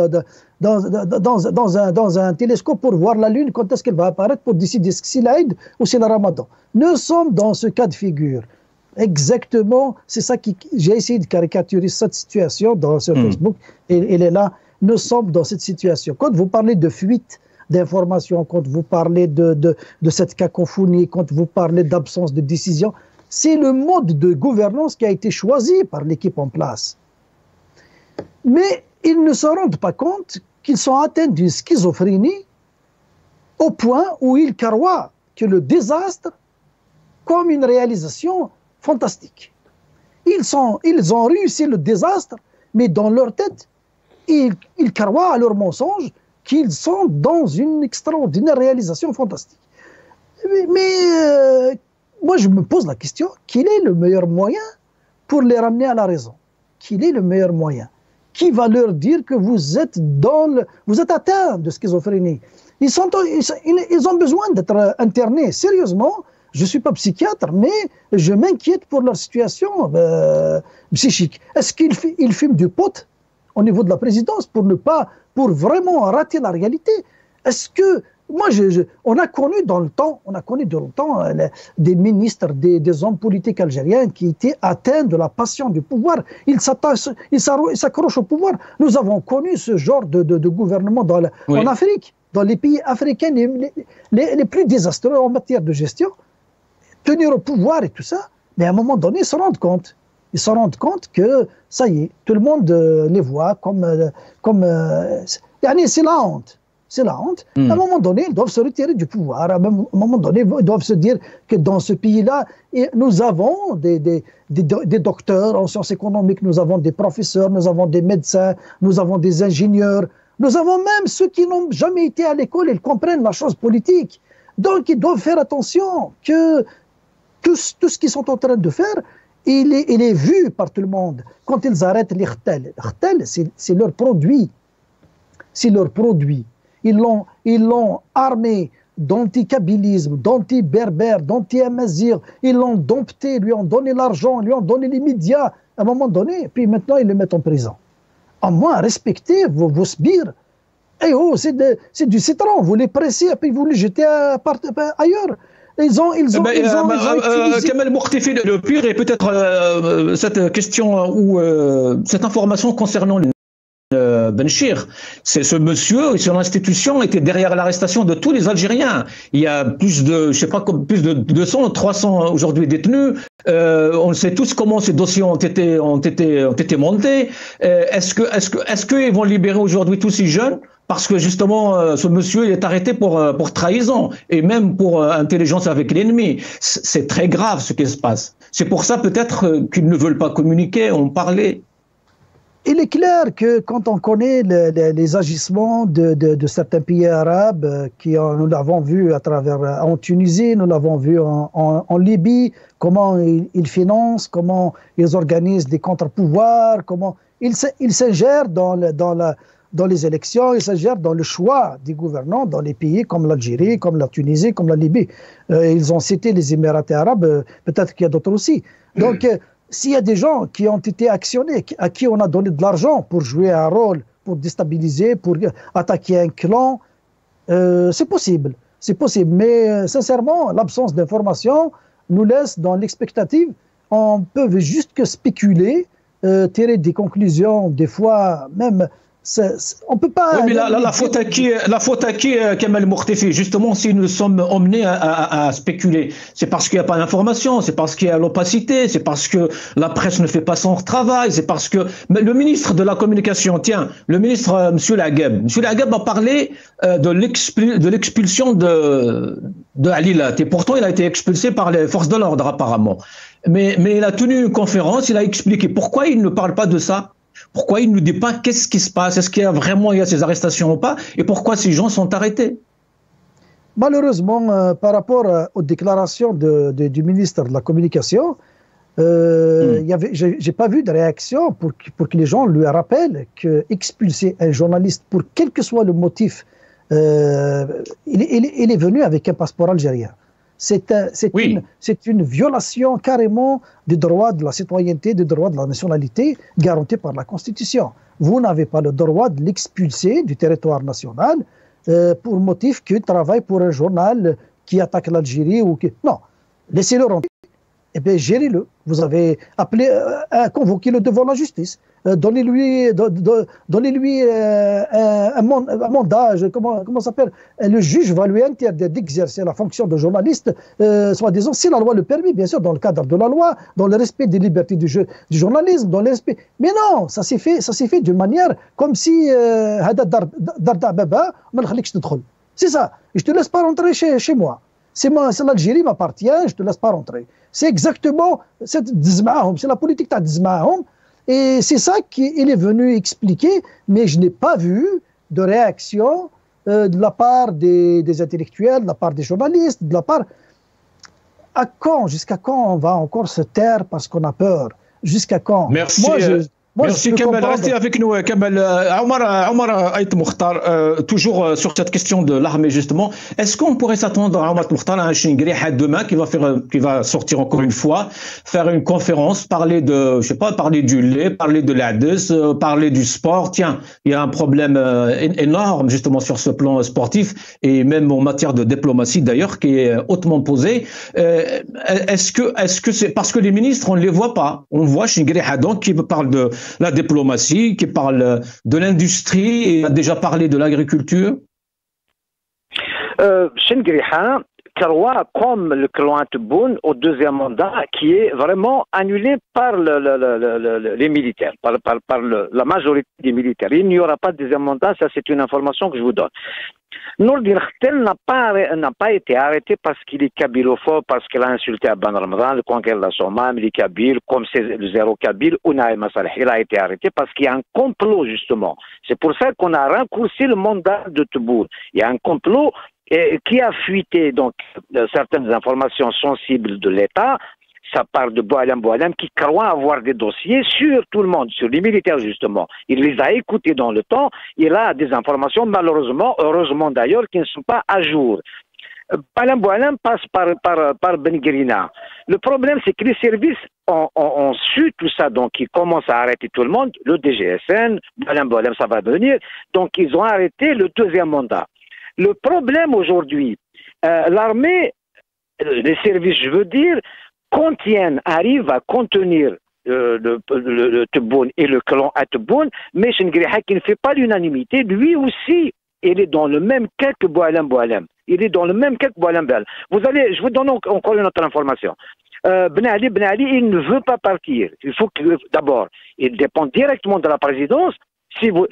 dans un télescope pour voir la Lune, quand est-ce qu'elle va apparaître, pour décider si c'est l'Aïd ou c'est le Ramadan. Nous sommes dans ce cas de figure. Exactement, c'est ça j'ai essayé de caricaturer cette situation sur Facebook, et elle est là. Nous sommes dans cette situation. Quand vous parlez de fuite d'informations, quand vous parlez de cette cacophonie, quand vous parlez d'absence de décision, c'est le mode de gouvernance qui a été choisi par l'équipe en place. Mais ils ne se rendent pas compte qu'ils sont atteints d'une schizophrénie au point où ils croient que le désastre comme une réalisation fantastique. Ils ont réussi le désastre, mais dans leur tête, ils croient à leur mensonge qu'ils sont dans une extraordinaire réalisation fantastique. Mais moi, je me pose la question, quel est le meilleur moyen pour les ramener à la raison? Quel est le meilleur moyen? Qui va leur dire que vous êtes atteints de schizophrénie? Ils ont besoin d'être internés. Sérieusement, je ne suis pas psychiatre, mais je m'inquiète pour leur situation psychique. Est-ce qu'ils fument du pot au niveau de la présidence pour vraiment rater la réalité? Est-ce que moi, on a connu dans le temps des ministres, des hommes politiques algériens qui étaient atteints de la passion du pouvoir. Ils s'accrochent au pouvoir. Nous avons connu ce genre de gouvernement en Afrique, dans les pays africains les plus désastreux en matière de gestion, tenir au pouvoir et tout ça. Mais à un moment donné, ils se rendent compte. Ils se rendent compte que ça y est, tout le monde les voit comme c'est la honte. C'est la honte. À un moment donné, ils doivent se retirer du pouvoir. À un moment donné, ils doivent se dire que dans ce pays-là, nous avons des docteurs en sciences économiques, nous avons des professeurs, nous avons des médecins, nous avons des ingénieurs, nous avons même ceux qui n'ont jamais été à l'école, ils comprennent la chose politique. Donc, ils doivent faire attention que tout ce qu'ils sont en train de faire, il est vu par tout le monde. Quand ils arrêtent les khtel, c'est leur produit. C'est leur produit. Ils l'ont armé d'anti-kabylisme, d'anti-berbère, d'anti-amazir. Ils l'ont dompté, lui ont donné l'argent, lui ont donné les médias. À un moment donné, puis maintenant, ils le mettent en prison. À moins, respectez vos sbires. Eh oh, c'est du citron. Vous les pressez et puis vous les jetez ailleurs. Ils ont utilisé... Kamal Moukhtefi, le pire est peut-être cette question ou cette information concernant Benchir. C'est ce monsieur et son institution était derrière l'arrestation de tous les Algériens. Il y a plus de 200, 300 aujourd'hui détenus. On sait tous comment ces dossiers ont été montés. Est-ce qu'ils vont libérer aujourd'hui tous ces jeunes? Parce que justement, ce monsieur est arrêté pour trahison et même pour intelligence avec l'ennemi. C'est très grave ce qui se passe. C'est pour ça peut-être qu'ils ne veulent pas communiquer, en parler. Il est clair que quand on connaît les agissements de certains pays arabes, nous l'avons vu en Tunisie, nous l'avons vu en Libye, comment ils financent, comment ils organisent des contre-pouvoirs, comment ils s'ingèrent dans dans les élections, il s'agit dans le choix des gouvernants dans les pays comme l'Algérie, comme la Tunisie, comme la Libye. Ils ont cité les Émirats arabes, peut-être qu'il y a d'autres aussi. Donc, s'il y a des gens qui ont été actionnés, à qui on a donné de l'argent pour jouer un rôle, pour déstabiliser, pour attaquer un clan, c'est possible. C'est possible. Mais sincèrement, l'absence d'information nous laisse dans l'expectative. On peut juste que spéculer, tirer des conclusions, des fois même. On peut pas. Oui, mais la faute à qui, Kamel Moukhtefi, justement, si nous sommes emmenés à spéculer, c'est parce qu'il n'y a pas d'information, c'est parce qu'il y a l'opacité, c'est parce que la presse ne fait pas son travail, c'est parce que le ministre de la communication, tiens, le ministre M. Lagheb a parlé de l'expulsion de Ali Lat, et pourtant il a été expulsé par les forces de l'ordre apparemment. Mais il a tenu une conférence, il a expliqué pourquoi il ne parle pas de ça. Pourquoi il ne nous dit pas qu'est-ce qui se passe? Est-ce qu'il y a vraiment ces arrestations ou pas? Et pourquoi ces gens sont arrêtés? Malheureusement, par rapport aux déclarations du ministre de la Communication, j'ai pas vu de réaction pour que les gens lui rappellent qu'expulser un journaliste, pour quel que soit le motif, il est venu avec un passeport algérien. C'est une violation carrément des droits de la citoyenneté, des droits de la nationalité garantis par la Constitution. Vous n'avez pas le droit de l'expulser du territoire national pour motif qu'il travaille pour un journal qui attaque l'Algérie ou qui... Non, laissez-le rentrer. Eh bien, gérez-le. Vous avez appelé à convoquer le devant la justice. Donnez-lui un mandat, comment ça s'appelle? Le juge va lui interdire d'exercer la fonction de journaliste, soi-disant, si la loi le permet, bien sûr, dans le cadre de la loi, dans le respect des libertés du journalisme, dans le respect. Mais non, ça s'est fait d'une manière comme si c'est ça. Je te laisse pas rentrer chez moi. C'est l'Algérie m'appartient, je te laisse pas rentrer. C'est exactement, c'est la politique de Dzmahoum. Et c'est ça qu'il est venu expliquer, mais je n'ai pas vu de réaction de la part des intellectuels, de la part des journalistes, de la part... Jusqu'à quand on va encore se taire parce qu'on a peur? Jusqu'à quand? Merci. Merci Kamel, restez avec nous Kamel. Omar Aït Mokhtar, toujours sur cette question de l'armée justement, est-ce qu'on pourrait s'attendre à Omar Mokhtar, à un Chingri demain qui va sortir encore une fois, faire une conférence, parler du lait, parler de l'ADES, parler du sport? Tiens, il y a un problème énorme justement sur ce plan sportif et même en matière de diplomatie d'ailleurs qui est hautement posé. Est-ce que c'est parce que les ministres on ne les voit pas? On voit Chingri Hadon qui parle de la diplomatie, qui parle de l'industrie et a déjà parlé de l'agriculture? Chengriha, Karoua, comme le clan Tebboune au deuxième mandat, qui est vraiment annulé par les militaires, par la majorité des militaires. Il n'y aura pas de deuxième mandat, ça c'est une information que je vous donne. Nourdin Khtel n'a pas été arrêté parce qu'il est kabylophone, parce qu'il a insulté Abban Ramadan, le conquérant de la Sommam, il est kabyle, comme c'est le zéro kabyle, ou Naïm Saleh. Il a été arrêté parce qu'il y a un complot, justement. C'est pour ça qu'on a raccourci le mandat de Tebboune. Il y a un complot qui a fuité donc certaines informations sensibles de l'État. Ça parle de Boualem qui croit avoir des dossiers sur tout le monde, sur les militaires justement. Il les a écoutés dans le temps. Il a des informations, malheureusement, heureusement d'ailleurs, qui ne sont pas à jour. Boualem passe par Ben Guerina. Le problème, c'est que les services ont su tout ça, donc ils commencent à arrêter tout le monde. Le DGSN, Boualem, ça va venir. Donc ils ont arrêté le deuxième mandat. Le problème aujourd'hui, l'armée, les services, je veux dire, arrive à contenir le Tebboune et le clan à Tebboune, mais Chengriha qui ne fait pas l'unanimité, lui aussi, il est dans le même cas que Boualem. Il est dans le même cas que Boualem. Je vous donne encore une autre information. Ben Ali, il ne veut pas partir. Il faut que, d'abord, il dépend directement de la présidence. Si vous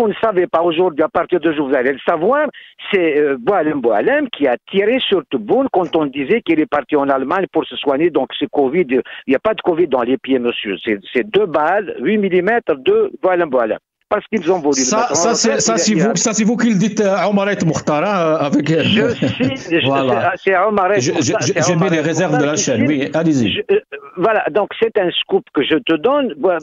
ne savez pas aujourd'hui, à partir de aujourd'hui, vous allez le savoir, c'est Boualem qui a tiré sur Tebboune quand on disait qu'il est parti en Allemagne pour se soigner. Donc c'est Covid, il n'y a pas de Covid dans les pieds, monsieur. C'est 2 balles, 8 mm de Boualem. parce qu'ils ont voulu le mettre en retraite. Ça, c'est vous qui le dites, Omaret Moukhtar, avec... Voilà. C'est Omaret Moukhtar. J'ai mis les réserves de la chaîne, oui, allez-y. Voilà, donc c'est un scoop que je te donne. Ben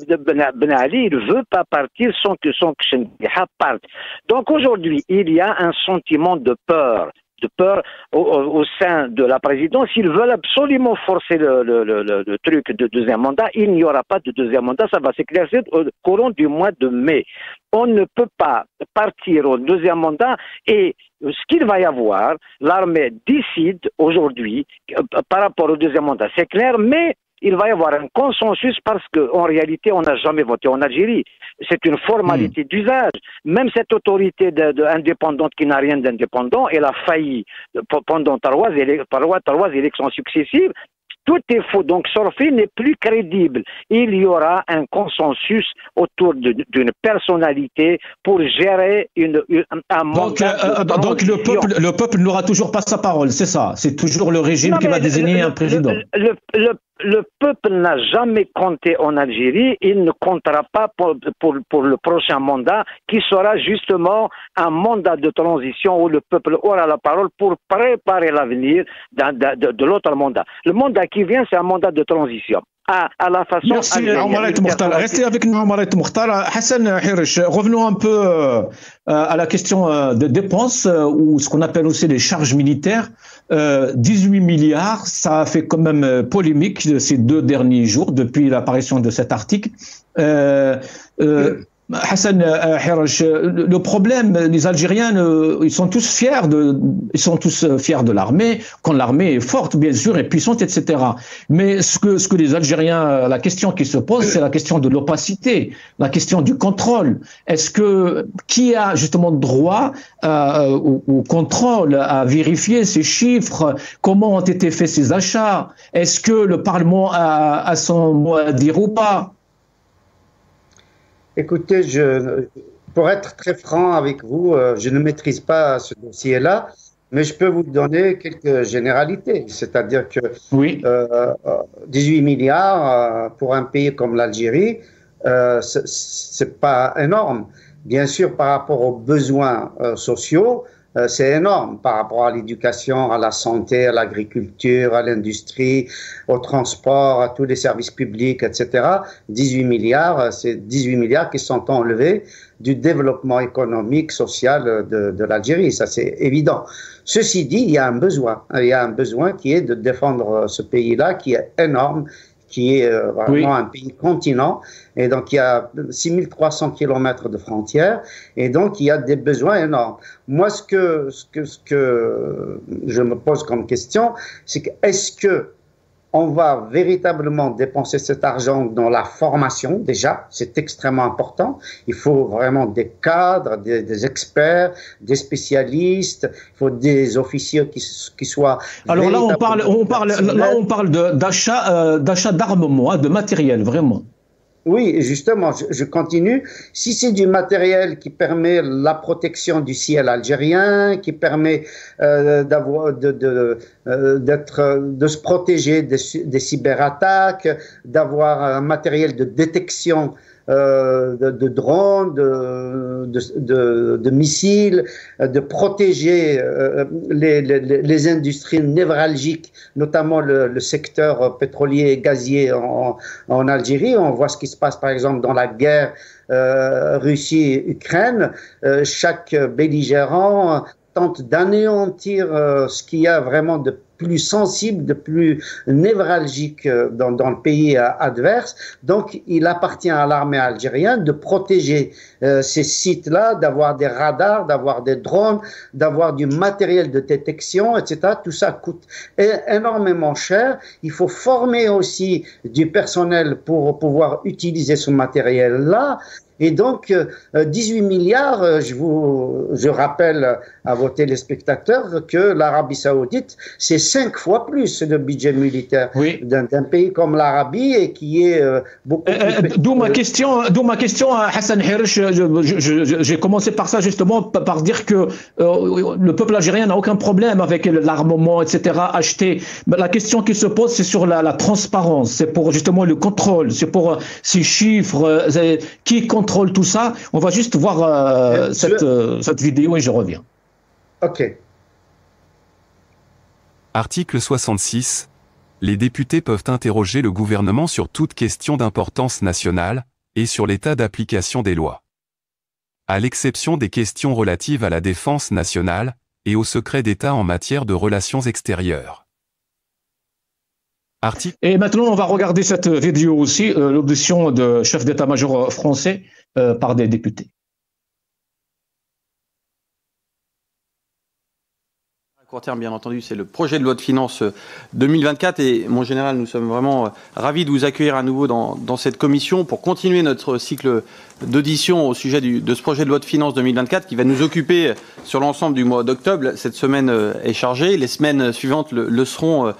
Ali, il ne veut pas partir sans que Chendiha parte. Donc aujourd'hui, il y a un sentiment de peur au sein de la présidence. Ils veulent absolument forcer le truc de deuxième mandat. Il n'y aura pas de deuxième mandat, ça va s'éclaircir au courant du mois de mai. On ne peut pas partir au deuxième mandat et ce qu'il va y avoir, l'armée décide aujourd'hui par rapport au deuxième mandat. C'est clair, mais il va y avoir un consensus parce qu'en réalité, on n'a jamais voté en Algérie. C'est une formalité d'usage. Même cette autorité indépendante qui n'a rien d'indépendant, elle a failli pendant trois élections successives. Tout est faux. Donc, Sorfi n'est plus crédible. Il y aura un consensus autour d'une personnalité pour gérer un mandat. Donc, le peuple n'aura toujours pas sa parole, c'est ça. C'est toujours le régime qui va désigner un président. Le peuple n'a jamais compté en Algérie. Il ne comptera pas pour le prochain mandat, qui sera justement un mandat de transition où le peuple aura la parole pour préparer l'avenir de l'autre mandat. Le mandat qui vient, c'est un mandat de transition. À la façon. Merci Omaret Moukhtar. Restez avec nous, Omaret Moukhtar. Hassan Hirish, revenons un peu à la question de dépenses ou ce qu'on appelle aussi les charges militaires. 18 milliards, ça a fait quand même polémique ces 2 derniers jours depuis l'apparition de cet article. Hassan Hirish, le problème, les Algériens, ils sont tous fiers de l'armée, quand l'armée est forte, bien sûr, et puissante, etc. Mais ce que les Algériens, la question qui se pose, c'est la question de l'opacité, la question du contrôle. Qui a justement droit au contrôle, à vérifier ces chiffres? Comment ont été faits ces achats? Est-ce que le Parlement a son mot à dire ou pas? Écoutez, pour être très franc avec vous, je ne maîtrise pas ce dossier-là, mais je peux vous donner quelques généralités. C'est-à-dire que 18 milliards pour un pays comme l'Algérie, c'est pas énorme. Bien sûr, par rapport aux besoins sociaux, c'est énorme par rapport à l'éducation, à la santé, à l'agriculture, à l'industrie, au transport, à tous les services publics, etc. 18 milliards, c'est 18 milliards qui sont enlevés du développement économique, social de l'Algérie, ça c'est évident. Ceci dit, il y a un besoin. Il y a un besoin qui est de défendre ce pays-là, qui est énorme, qui est vraiment un pays continent, et donc il y a 6300 kilomètres de frontières, et donc il y a des besoins énormes. Moi, ce que je me pose comme question, c'est que est-ce que on va véritablement dépenser cet argent dans la formation, déjà, c'est extrêmement important. Il faut vraiment des cadres, des experts, des spécialistes, il faut des officiers qui soient... Alors là, on parle d'achat d'armement, de matériel, vraiment. Oui, justement, je continue. Si c'est du matériel qui permet la protection du ciel algérien, qui permet de se protéger des cyberattaques, d'avoir un matériel de détection de drones, de missiles, de protéger les industries névralgiques, notamment le secteur pétrolier et gazier en Algérie. On voit ce qui se passe par exemple dans la guerre Russie-Ukraine. Chaque belligérant tente d'anéantir ce qu'il y a vraiment de plus sensible, de plus névralgique dans le pays adverse. Donc, il appartient à l'armée algérienne de protéger ces sites-là, d'avoir des radars, d'avoir des drones, d'avoir du matériel de détection, etc. Tout ça coûte énormément cher. Il faut former aussi du personnel pour pouvoir utiliser ce matériel-là. Et donc, 18 milliards, je rappelle à vos téléspectateurs que l'Arabie Saoudite, c'est 5 fois plus le budget militaire d'un pays comme l'Arabie et qui est beaucoup plus... D'où ma question, Hassan Hirish. J'ai commencé par ça justement, par dire que le peuple algérien n'a aucun problème avec l'armement, etc. acheté. La question qui se pose, c'est sur la transparence, c'est pour justement le contrôle, c'est pour ces chiffres, qui contrôle contrôle tout ça. On va juste voir cette vidéo et je reviens. OK. Article 66. Les députés peuvent interroger le gouvernement sur toute question d'importance nationale et sur l'état d'application des lois. À l'exception des questions relatives à la défense nationale et au secret d'État en matière de relations extérieures. Et maintenant, on va regarder cette vidéo aussi, l'audition de chef d'état-major français par des députés. À court terme, bien entendu, c'est le projet de loi de finances 2024 et mon général, nous sommes vraiment ravis de vous accueillir à nouveau dans cette commission pour continuer notre cycle d'audition au sujet de ce projet de loi de finances 2024 qui va nous occuper sur l'ensemble du mois d'octobre. Cette semaine est chargée, les semaines suivantes le seront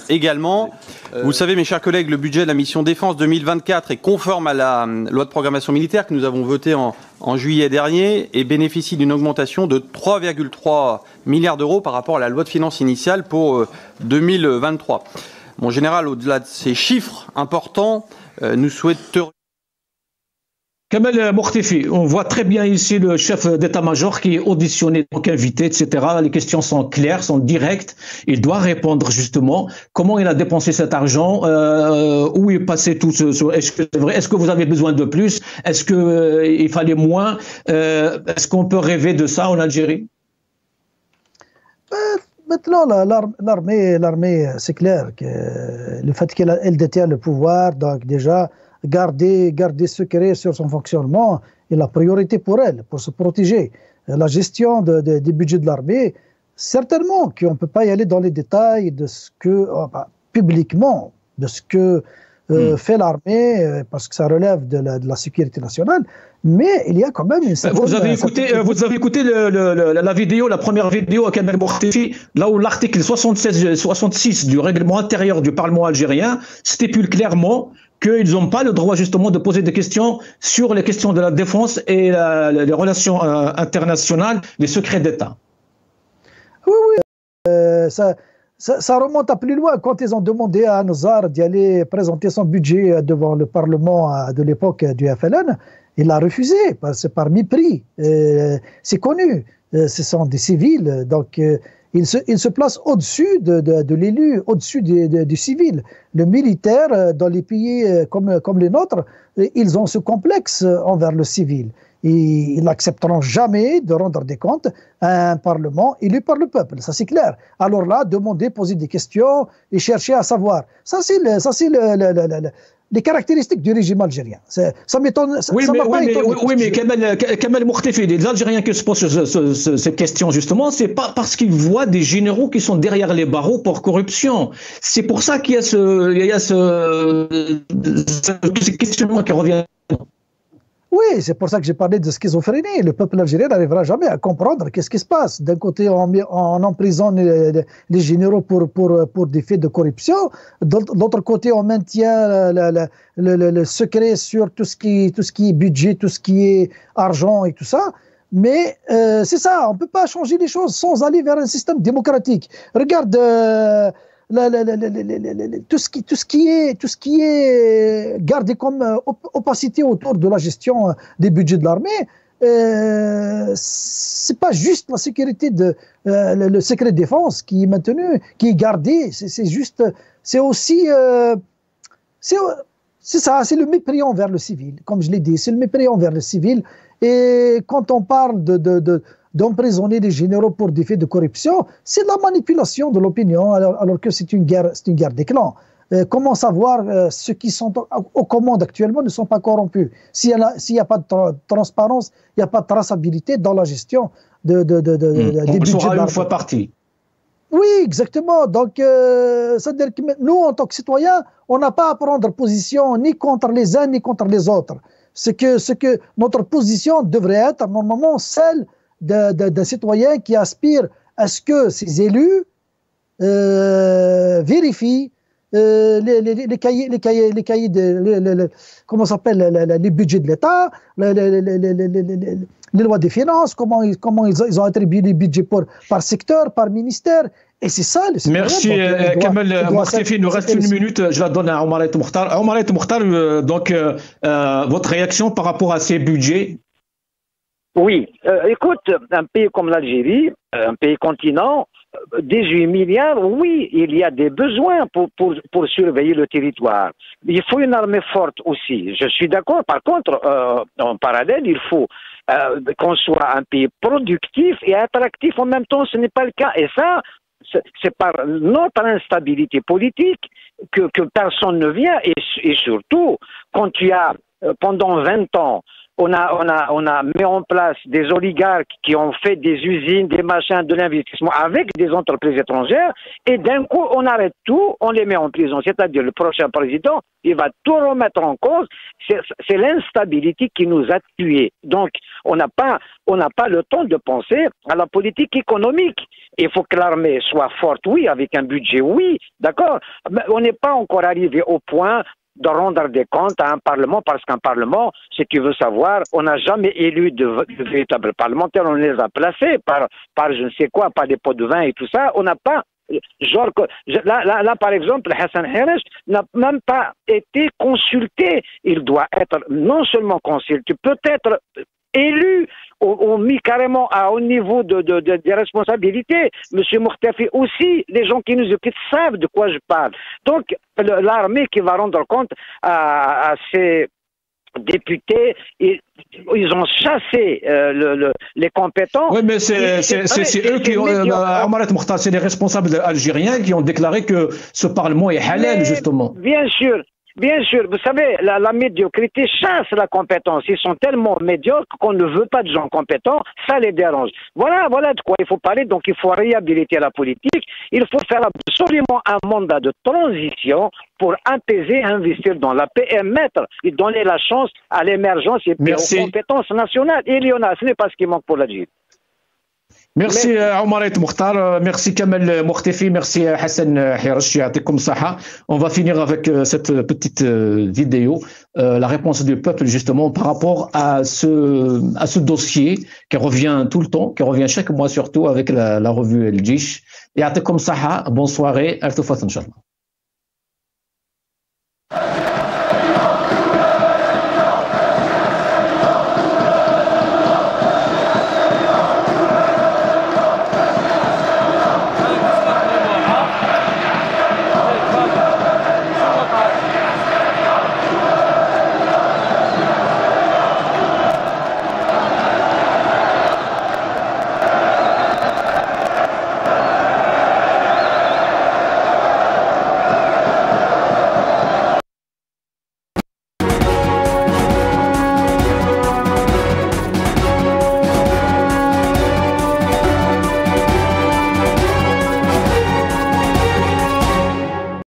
également. Vous le savez, mes chers collègues, le budget de la mission défense 2024 est conforme à la loi de programmation militaire que nous avons votée en juillet dernier et bénéficie d'une augmentation de 3,3 milliards d'euros par rapport à la loi de finances initiale pour 2023. Mon général, au-delà de ces chiffres importants, nous souhaiterions... Kamel Mortefi, on voit très bien ici le chef d'état-major qui est auditionné, donc invité, etc. Les questions sont claires, sont directes. Il doit répondre justement comment il a dépensé cet argent, où est passé tout ce... Est-ce que c'est vrai? Est-ce que vous avez besoin de plus? Est-ce qu'il fallait moins? Est-ce qu'on peut rêver de ça en Algérie? Maintenant, l'armée, c'est clair que le fait qu'elle détient le pouvoir, donc déjà... garder secret sur son fonctionnement est la priorité pour elle, pour se protéger. La gestion des budgets de l'armée, certainement qu'on ne peut pas y aller dans les détails de ce que, publiquement, de ce que fait l'armée, parce que ça relève de la sécurité nationale, mais il y a quand même une certaine... Vous avez écouté la vidéo, la première vidéo à Kamel Mortefi, là où l'article 66 du règlement intérieur du Parlement algérien stipule clairement qu'ils n'ont pas le droit justement de poser des questions sur les questions de la défense et les relations internationales, les secrets d'État. Oui, ça remonte à plus loin. Quand ils ont demandé à Nozar d'y aller présenter son budget devant le Parlement de l'époque du FLN, il a refusé, c'est par mépris. C'est connu, ce sont des civils, donc... Il se place au-dessus de l'élu, au-dessus du civil. Le militaire, dans les pays comme les nôtres, ils ont ce complexe envers le civil. Ils n'accepteront jamais de rendre des comptes à un parlement élu par le peuple, ça c'est clair. Alors là, demander, poser des questions et chercher à savoir. Ça c'est les caractéristiques du régime algérien. Ça m'étonne. Oui, mais Kamel Mortefi, les Algériens qui se posent cette question justement, c'est pas parce qu'ils voient des généraux qui sont derrière les barreaux pour corruption. C'est pour ça qu'il y a ce questionnement qui revient. Oui, c'est pour ça que j'ai parlé de schizophrénie. Le peuple algérien n'arrivera jamais à comprendre qu'est-ce qui se passe. D'un côté, on emprisonne les généraux pour des faits de corruption. De l'autre côté, on maintient le secret sur tout ce qui est budget, tout ce qui est argent et tout ça. Mais c'est ça, on ne peut pas changer les choses sans aller vers un système démocratique. Regarde... tout ce qui est gardé comme opacité autour de la gestion des budgets de l'armée, c'est pas juste la sécurité le secret de défense qui est maintenu, qui est gardé, c'est aussi c'est ça, c'est le mépris envers le civil, comme je l'ai dit, c'est le mépris envers le civil. Et quand on parle d'emprisonner des généraux pour des faits de corruption, c'est la manipulation de l'opinion, alors que c'est une guerre des clans. Comment savoir ceux qui sont aux commandes actuellement ne sont pas corrompus? S'il n'y a pas de transparence, il n'y a pas de traçabilité dans la gestion des budgets. On sera une fois parti. Oui, exactement. Donc, ça veut dire que nous, en tant que citoyens, on n'a pas à prendre position ni contre les uns ni contre les autres. Ce que notre position devrait être normalement celle d'un citoyen qui aspire à ce que ses élus vérifient les cahiers comment s'appelle, les budgets de l'État, les lois des finances, comment ils ont attribué les budgets par secteur, par ministère. Et c'est ça le système. Merci Kamel Mortefi, il nous reste une minute, je la donne à Omar Mokhtar. Omar Mokhtar, donc votre réaction par rapport à ces budgets? Oui, écoute, un pays comme l'Algérie, un pays continent, 18 milliards, oui, il y a des besoins pour surveiller le territoire. Il faut une armée forte aussi, je suis d'accord. Par contre, en parallèle, il faut qu'on soit un pays productif et attractif en même temps, ce n'est pas le cas. Et ça, c'est par notre instabilité politique que personne ne vient. Et surtout, quand tu as, pendant 20 ans, on a mis en place des oligarques qui ont fait des usines, des machins, de l'investissement avec des entreprises étrangères, et d'un coup, on arrête tout, on les met en prison. C'est-à-dire, le prochain président, il va tout remettre en cause. C'est l'instabilité qui nous a tués. Donc, on n'a pas le temps de penser à la politique économique. Il faut que l'armée soit forte, oui, avec un budget, oui, d'accord. Mais on n'est pas encore arrivé au point de rendre des comptes à un Parlement, parce qu'un Parlement, si tu veux savoir, on n'a jamais élu de véritables parlementaires, on les a placés par je ne sais quoi, par des pots de vin et tout ça, on n'a pas, genre, là par exemple, Hassan Harish n'a même pas été consulté, il doit être non seulement consulté, peut-être élu, on mis carrément à haut niveau des responsabilités. Monsieur Mokhtafi aussi, les gens qui nous occupent savent de quoi je parle. Donc, l'armée qui va rendre compte à ces députés, ils ont chassé les compétents. Oui, mais c'est eux qui ont, Omar Mokhtar, c'est les responsables algériens qui ont déclaré que ce Parlement est halal, justement. Bien sûr. Bien sûr, vous savez, la médiocrité chasse la compétence. Ils sont tellement médiocres qu'on ne veut pas de gens compétents, ça les dérange. Voilà de quoi il faut parler. Donc il faut réhabiliter la politique. Il faut faire absolument un mandat de transition pour apaiser, investir dans la paix et mettre et donner la chance à l'émergence et aux compétences nationales. Et il y en a, ce n'est pas ce qui manque pour l'Algérie. Merci Omar Mokhtar, merci Kamel Mortefi, merci Hassan Harish, ya'atikom saha. On va finir avec cette petite vidéo, la réponse du peuple justement par rapport à ce dossier qui revient tout le temps, qui revient chaque mois surtout avec la revue El Jish. Ya'atikom saha, bonne soirée, Artufat Inch'Allah.